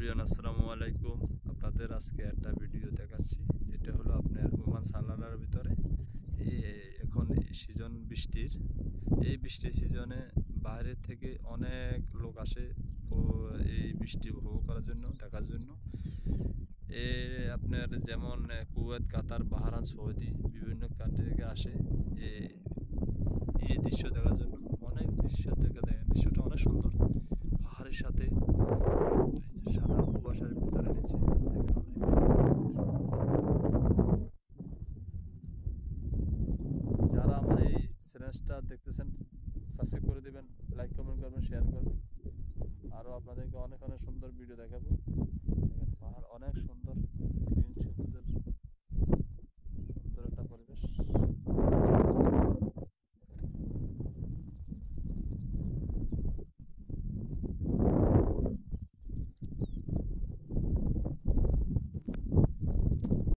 Everyone আসসালামু আলাইকুম। আপনাদের আজকে একটা ভিডিও দেখাচ্ছি। এটা হলো আপনার ওমান সালালার ভিতরে এখন সিজন বৃষ্টির। এই বৃষ্টির সিজনে বাইরের থেকে অনেক লোক আসে এই বৃষ্টি উপভোগ করার জন্য, দেখার জন্য। আপনার যেমন কুয়েত, কাতার, বাহরাইন, সৌদি বিভিন্ন কান্ট্রি থেকে আসে এই দৃশ্য দেখার জন্য। অনেক দৃশ্য দেখেন, দৃশ্যটা অনেক সুন্দর। পাহাড়ের সাথে সাদা কুয়াশার ভিতরে নিচে দেখেন যারা আমার এই চ্যানেলটা দেখতেছেন সাবস্ক্রাইব করে দেবেন, লাইক কমেন্ট করবেন, শেয়ার করবেন। আরও আপনাদেরকে অনেক অনেক সুন্দর ভিডিও দেখাবো। দেখেন পাহাড় অনেক সুন্দর।